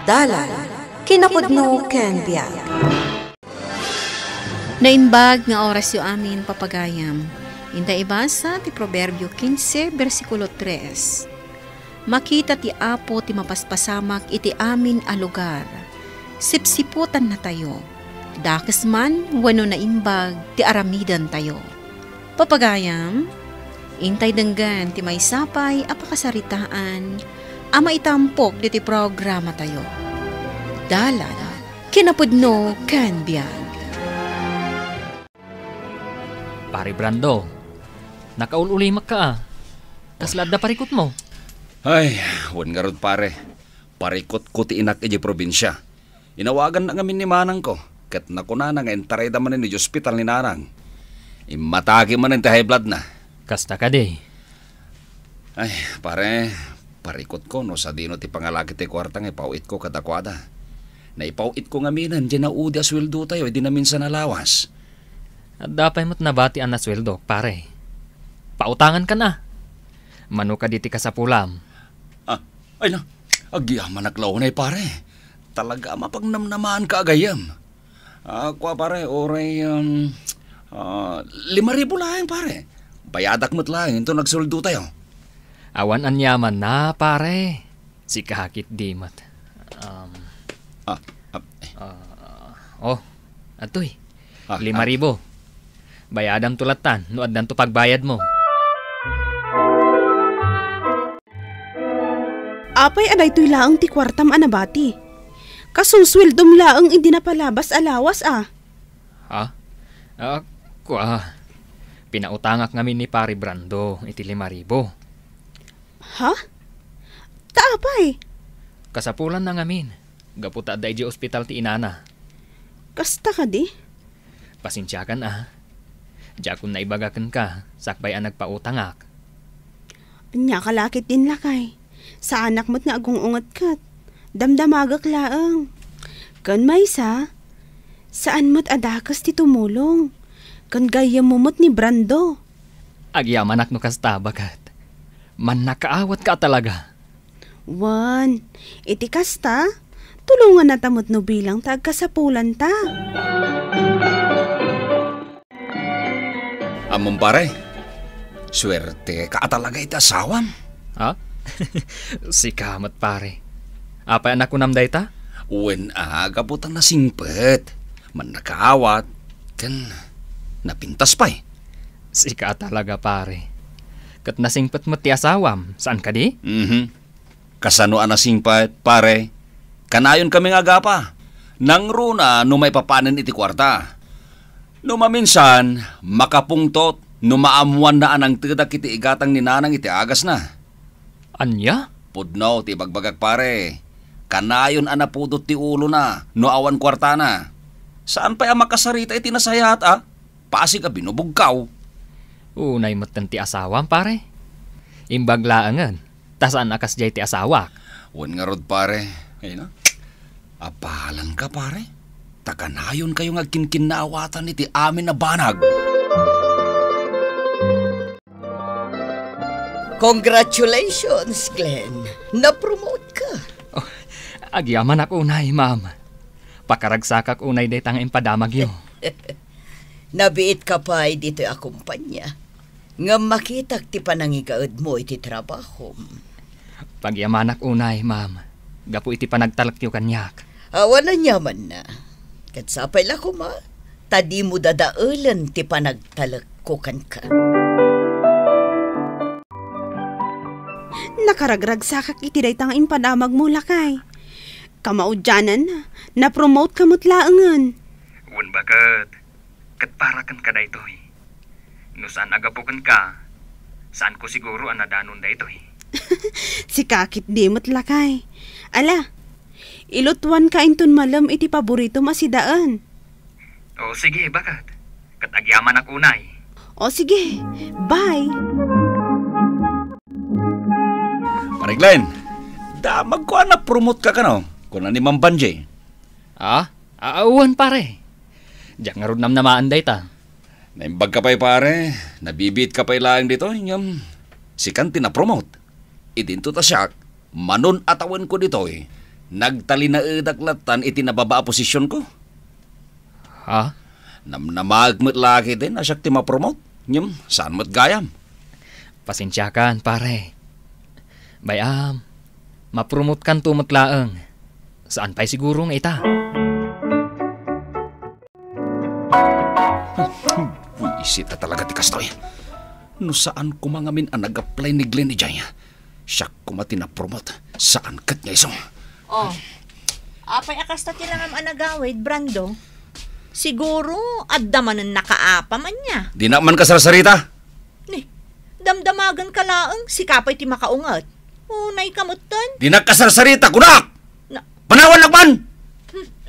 Dalan, kinapudno ken biag. Nainbag nga oras yu amin papagayam. Inda ibasa ti Proverbio 15, versikulo 3. Makita ti Apo ti mapaspasamak iti amin a lugar. Sipsiputan na tayo. Dakes man wano naimbag ti aramidan tayo. Papagayam, intay denggan ti may sapay apakasaritaan ama itampok diti programa tayo. Dalan, kinapudno ken biag. Pare Brando, nakaululimak ka ah. Kaslad na parikot mo. Ay, wan nga rod pare. Parikot ko ti inak iji probinsya. Inawagan na ngamin ni manang ko. Kat nakuna na nga entaray da manin iji hospital ni nanang. Imatagi manin ti high blood na. Kasta ka di. Ay, pare, parikot ko no sa dino ti pangalaki ti kwartang ipauit ko kadakwada. Naipauit ko nga minan, di na udi asweldo tayo, di na minsan alawas. At dapat mo't nabati ang nasweldo, pare. Pautangan ka na. Mano ka diti ka sa pulam. Ay na, agyaman naklaw na pare. Talaga mapagnamnamaan ka agayam. Kwa pare, oray, 5,000 lang pare. Bayadak mo't lang, ito nagsuldo tayo. Awan ang yaman na, pare. Si kahakit di mat. Atoy. 5,000. Bayadam tulatan, nuad dan to pagbayad mo. Apay aday to'y laang ti kwartam anabati. Kasuswildom laang hindi napalabas alawas ah. Ha? Pinautangak ngamin ni Pari Brando, iti 5,000. Ha? Taapay? Kasapulan na ngamin. Gaputa da iji ospital ti inana. Kasta ka di? Pasensyakan ah. Diya kung naibagakan ka, sakbay ang nagpautangak. Anya kalakit din lakay. Sa anak mo't nga agungungat kat. Damdamagak laang. Kan maysa, saan mo't adakas ti tumulong? Kan gaya mo mo't ni Brando. Agyaman no kasta bakat. Man nakaawat ka talaga. Wan, iti kasta, tulungan na tamot no bilang tagkasapulan ta. Among pare, swerte ka talaga iti asawam. Ha? Si kamat pare. Apa anak ko namday ta? Uwen gabutan na singpet. Man nakaawat, kan napintas pa eh. Si ka talaga pare. Kat nasingpet mo ti asawam, saan ka di? Kasano ang nasingpet pare? Kanayon kami nga gapa. Nang runa no may papanin iti kwarta. No maminsan, makapungtot, no maamuan na anang tidak iti igatang ni nanang iti agas na. Anya? Pudno, ti bagbagak pare. Kanayon anapudot ti ulo na, no awan kwarta na. Saan pa ang makasarita iti nasayat Paasi ka binubugkaw. Unay mo't ti asawam pare. Imbaglaangan, tasaan akas jay ti asawak. Wan nga rod pare. Ay na, apalan ka pare. Takanayon kayo nga kinkinawatan iti amin na banag. Congratulations, Glenn. Na-promote ka. Agyaman ako unay, ma'am. Pakaragsakak unay day tang impadamag yo. Nabiit ka pa dito'y akumpanya. Nga makitak ti panangigaad mo iti trabaho. Pagyamanak unay, ma'am. Gapu iti panagtalak yo kanyak. Awan na nyaman na. Katsapay la ko ma. Tadi mo dadaulan ti panagtalak ko kan ka. Nakaragragsakak iti daytang impadamag mo lakay. Kamaudyanan na promote kamot laangan. Wan bagat. Kat parakan ka da ito'y. No saan agapukan ka, saan ko siguro ang nadanon da ito'y. Si kakit di mo't lakay. Ala, ilutuan ka inton malam iti paborito masidaan. O sige, bakat. Kat agyaman ako unay. O sige, bye. Pare Glenn, damag ko na-promote ka no? Kung ni Ma'am Banjay. Awan pare. Diyak nga ron namaan day ta. Naimbag ka pa'y pare, nabibit ka pa'y lang dito, si Kanti na-promote. Idinto ta siya, manon atawan ko dito Nagtalinaedaklatan iti nababa posisyon ko. Ha? Namagmet laki din asyak ti mapromote. Nyem, saan mo't gayam? Pasensya kan, pare. Bayam, mapromote kan tumot laeng. Saan pa'y siguro nga ita? Wisit na talaga ti kastoy. No saan ko mga min ang nag-apply ni Glenn ni Jaya? Siya kumati na promote. Saan kat niya isong? Oh, apay akas ta tilangam anagawid, Brando. Siguro, addaman ang nakaapa man niya. Di na man kasarsarita. Ni, damdamagan ka laang, si kapay ti makaungat. Unay kamutan. Di na kasarsarita, kunak! Na, Panawan lakman!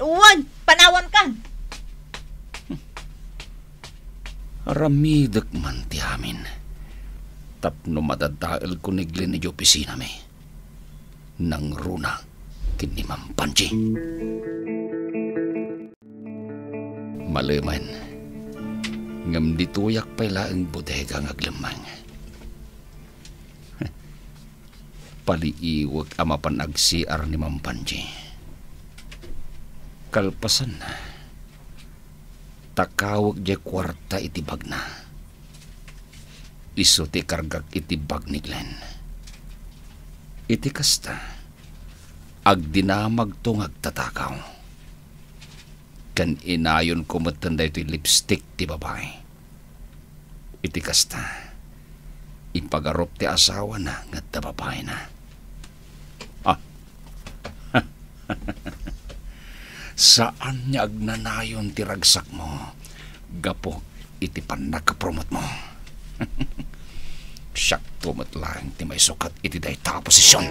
uwan, panawan kan. Aramidak man ti amin. Tapno madadael ko ni Glenn ni opisina mi. Nang runa, kini Mampanji. Malaman, ngam dituyak pala ang bodega ng aglamang. Paliiwag amapan agsiar ni Mampanji. Kalpasan na. Takawag di kwarta itibag na. Iso ti kargak itibag ni Glenn. Iti kasta, agdinamag tong agtatakaw. Kan inayon ko matanda ito'y lipstick ti babae. Iti kasta, ipagarop ti asawa na ngat ta babae na. Ah, saan niya agnanayon ti ragsak mo? Gapo iti panagkapromot mo. Siyak tumat lang ti may sukat iti day ta posisyon.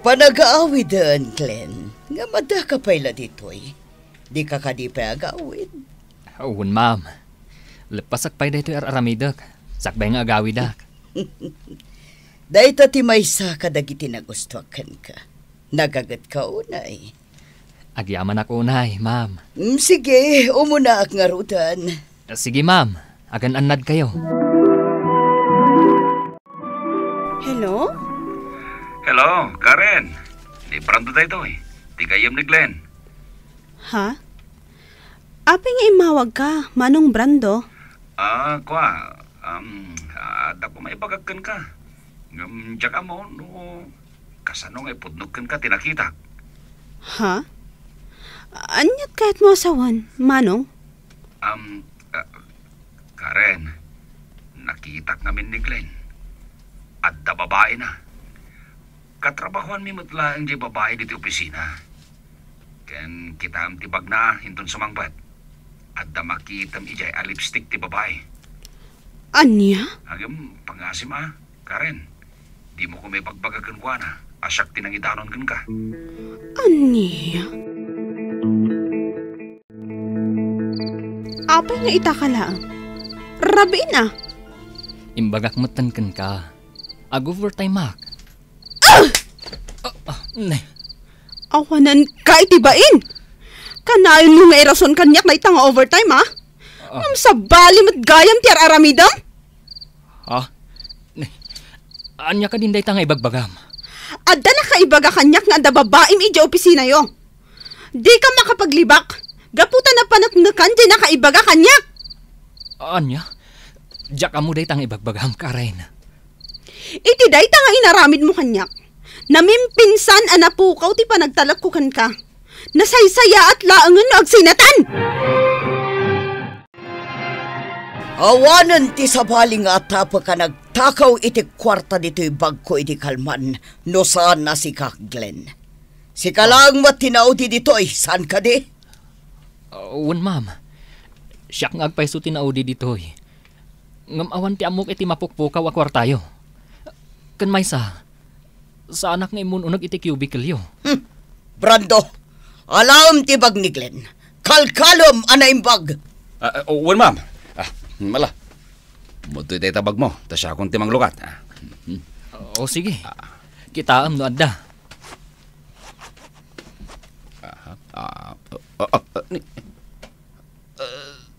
Panag-aawid daan, Glenn. Nga mada ka pala dito'y. Di ka kadi pa agawid. Uwan, ma'am. Lepasak pa'y dito aramidak. Sakbay nga agawidak. Dahil ti may sa kadagiti nagustuakan ka. Nagagat ka unay. Agyaman ako unay, ma'am. Sige, umuna ak ngarutan. Sige, ma'am. Agan anad kayo. Hello? Hello, Karen. Di Brando tayo ito eh. Di kayam ni Glenn. Ha? Aping imawag ka, Manong Brando? Da ko may bagagkan ka. Diyan mo, no, kasano nga ipudnugkan ka, tinakita. Ha? Anyat kahit mo asawan, Manong? Karen, nakitak namin ni Glenn. At da babae na. Katrabahuan mi matla ang di babae dito opisina. Ken kita am tibag na hintun sumangbat. At da makitam ijay a lipstick ti babae. Anya? Agam pangasim Karen. Di mo ko may bagbagagan kwa na. Asyak tinangidanon gan ka. Anya? Apay nga itakalaang. Rabi na. Imbagak matankan ka. Ag-overtime, mak. Awanan ka itibain. Kanayon mo nga irason kanyak na itang overtime, ha? Ang sa bali mat gayam ti aramidam? Ha? Anya ka din day tanga ibagbagam. Adda na ka ibaga kanyak nga da babaim ija opisina yo. Di ka makapaglibak. Gaputan na panaknakan di na ka ibaga kanyak. Anya? Diyak amo day tanga ibagbagam, Karen. Iti day tanga inaramid mo kanyak. Namimpinsan anapukaw ti panagtalakkukan ka. Nasaysaya at laangan no agsinatan. Awanan ti sabali nga tapa ka nagtakaw iti kwarta dito'y bagko iti kalman. No saan na si Kak Glenn? Si kalang matinaw ti dito'y saan ka di? Uwan, ma'am. Siyak nga agpaiso tinaudi dito'y. Ngamawan ti amok iti mapukpukaw a kwartayo. Kan may sa anak nga imun unag iti cubicle yo. Brando, alam ti bag ni Glenn. Kalkalom anaimbag. Uwan, ma'am. Mala. Mutoy tayo tabag mo. Ta siya akong timang lukat. O sige. Kita am no adda.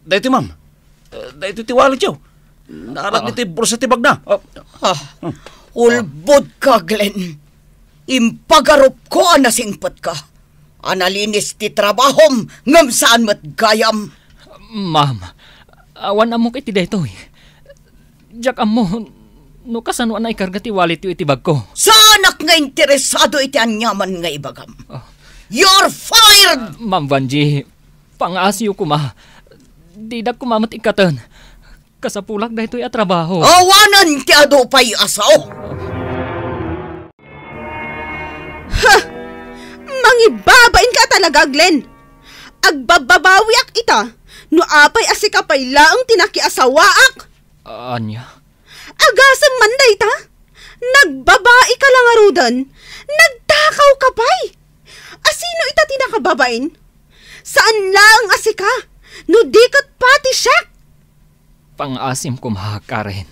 Dahito, ma'am. Dahito tiwalit yo. Narat nito yung bursa tibag na. Ulbod ka, Glenn. Impagarup ko anasingpat ka. Analinis ti trabahom ngam saan mat gayam. Ma'am, awan amok iti daytoy. Jak amo, no kasano na ikarga ti wallet yu iti bag ko. Sanak nga interesado iti anyaman nga ibagam. You're fired! Ma'am Vanji, pang-asyo ko ma. Didak ko mamat ikatan. Kasapulak daytoy a trabaho. Awanan ti ado pa'y asaw. Mangibabain ka talaga, Glenn. Agbababawiak ita, no apay asikapay laang tinakiasawaak. Anya? Agasang manday ta. Nagbabae ka lang arudan. Nagtakaw ka pa'y. Asino ita tinakababain? Saan laang asika? No dikot pati siya. Pang-asim ko ma, Karen.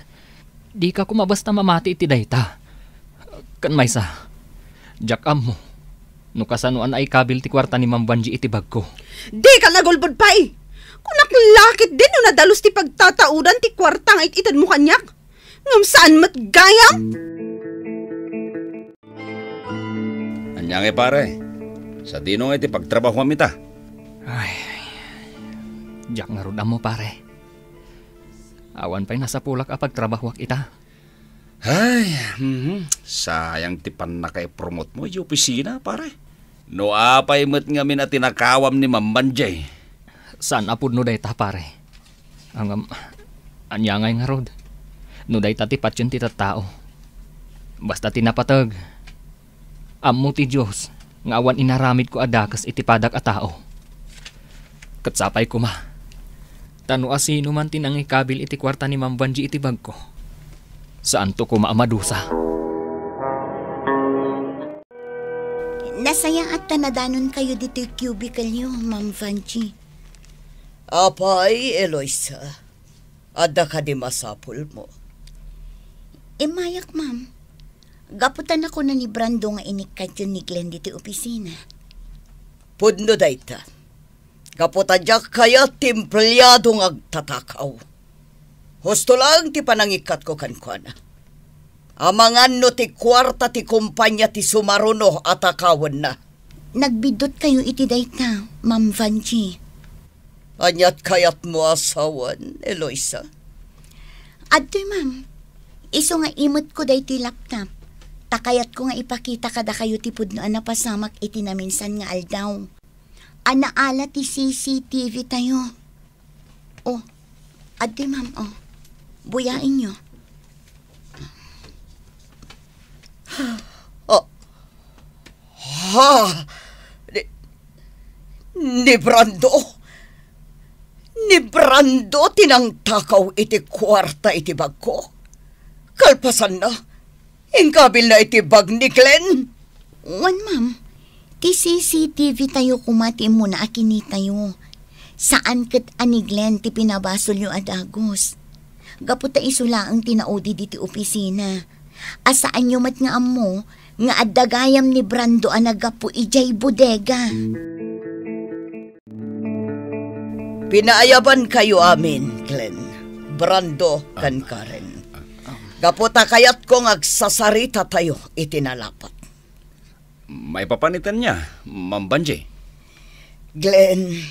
Di ka kumabasta mamati iti dayta. Kan maysa, jak mo. No kasanuan ay kabil ti kwarta ni Ma'am Vanji iti bag ko. Di ka nagulbod pa eh. Kung naklakit din no nadalos ti pagtataudan ti kwarta nga ititan mo kanyak. Ngam saan matgayam? Anyang pare, sa dinong iti pagtrabaho amita. Ay, jak nga rudam mo pare. Awan pa'y nasa pulak a pagtrabaho ita. Ay, sayang ti panakay-promote mo yung opisina, pare. No apay mo't nga min at tinakawam ni Ma'am Vanji. Saan apod no dayta pare? Ang anyangay nga rod. No dayta ti patyon ti tattao. Basta tinapatag. Ammo ti Diyos, nga awan inaramid ko adakas iti padak a tao. Katsapay ko ma. Tano asino man tinangikabil iti kwarta ni Ma'am Vanji iti bag ko. Saan to ko maamadusa? Nasaya at tanadanon kayo dito yung cubicle nyo, Ma'am Vanji. Apay, Eloisa. Ada ka di masapul mo. Mayak, ma'am. Gaputan ako na ni Brando nga inikat yun ni Glenn dito opisina. Pudno dayta. Gaputan jak kaya timpliyado ng agtatakaw. Husto lang ti panangikat ko kankwana. Amangan no ti kwarta ti kumpanya ti sumaruno at akawan na. Nagbidot kayo iti dayta, Ma'am Vanji. Anyat kayat mo asawan, Eloisa? Adtoy, ma'am. Iso nga imot ko day ti laptop. Takayat ko nga ipakita kada kayo ti pudno na pasamak iti na minsan nga aldaw. Anaala ti CCTV tayo. Oh, adtoy, ma'am, oh. Buyain nyo. Oh. Ha! Ni Brando? Ni Brando tinangtakaw iti kwarta iti bag ko? Kalpasan na. Ingkabil na iti bag ni Glenn. Wan, ma'am. Ti CCTV tayo kumati mo na akini tayo. Saan kat ani Glenn ti pinabasol yung adagos. Gaputa isula ang tinaudi diti opisina. Asaan yung mat nga amo nga adagayam ni Brando ang nagapu ijay bodega. Pinaayaban kayo amin, Glenn. Brando kan Karen. Gaputa kayat kong agsasarita tayo itinalapat. May papanitan niya, Ma'am Vanji. Glenn,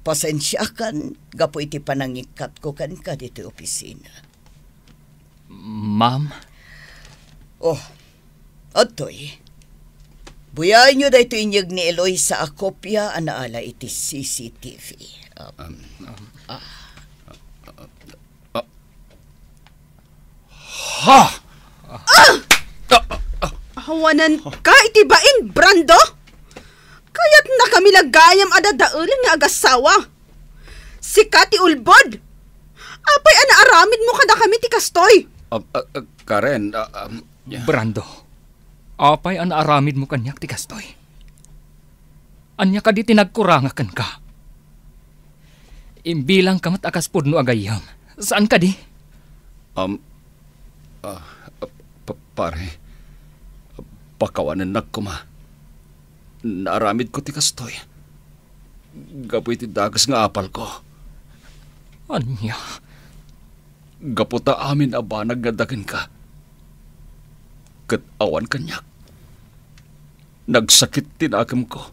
pasensya kan, gapo iti panangikat ko kan ka dito opisina. Ma'am? Oh, atoy. Buyain nyo dahito inyag ni Eloy sa akopya anaala iti CCTV. Ha! Awanan ka itibain, Brando? Kaya't na kami lagayam adadaulan nga agasawa. Si Kati Ulbod. Apay anaaramid mo kada kami ti kastoy. Karen, Brando, apay ang aramid mo kanyak ti kastoy. Anya ka di tinagkurangakan ka. Imbilang kamat akas pudno agayam. Saan ka di? Pare, pakawanan nagkuma. Naaramid ko ti kastoy. Gapoy ti dagas nga apal ko. Anya? Gaputa amin abanag nga dagan ka. ket awan kanyak. Nagsakit tinagam ko.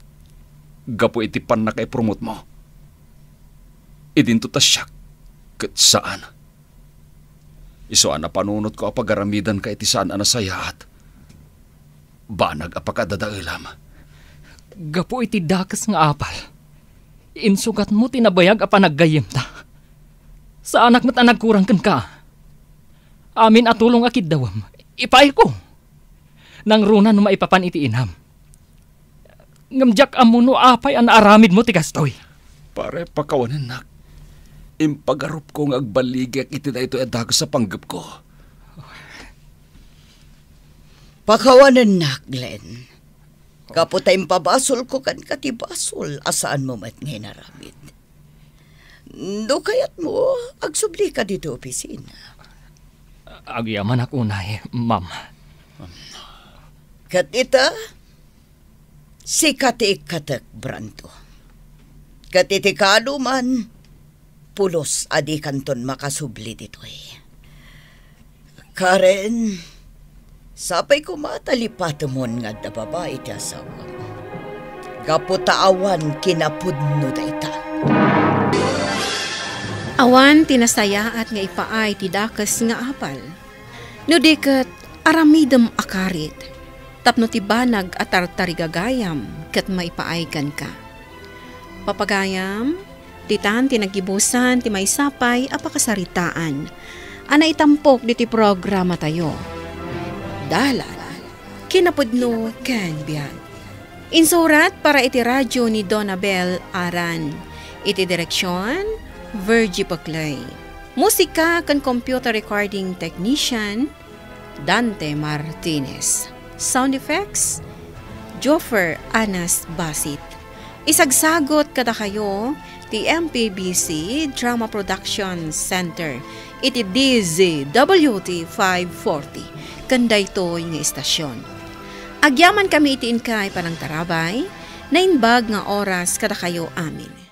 Gapo iti pan na kay promote mo. Idinto ta siya ket saan. Iso ana panunot ko apagaramidan ka iti saan ana sayaat. Banag apakadadailam. Gapo iti dakas nga apal. Insugat mo tinabayag a panaggayem ta. Sa anak mo't nagkurang kan ka. Amin atulong akid dawam. Ipail ko. Nang runa no maipapan iti inam. Ngamjak amuno apay an aramid mo ti kastoy. Pare pakawanan nak. Impagarup ko nga agbaligyak iti na ito edago sa panggap ko. Pakawanan na, Glenn. Kaputay pabasol ko kan katibasol asaan mo mat nginaramid. Do kayat mo, agsubli ka dito opisina. Agyaman ako unay, ma'am. Kat ita, si kati-katak Brando. Kat iti kaluman, pulos adi kanton makasubli dito'y. Karen, sapay ko matalipatamon nga da babae ti asawa. Kaputaawan kinapudno da ita. Awan tinasaya at nga ipaay ti dakas nga apal. No diket aramidem akarit. Tapno ti banag at tartarigagayam ket maipaaykan ka. Papagayam, titan tinagibusan ti may sapay apakasaritaan. Ana itampok diti programa tayo. Dalan, kinapudno ken biyan. Insurat para iti radyo ni Donabel Aran. Iti direksyon, Virgie Paclay. Musika kan computer recording technician, Dante Martinez. Sound effects, Joffer Anas Basit. Isagsagot kada kayo, ti MPBC Drama Production Center. Iti DZWT 540. Kanday to nga istasyon. Agyaman kami itiin kay panang tarabay, na inbag nga oras kada kayo amin.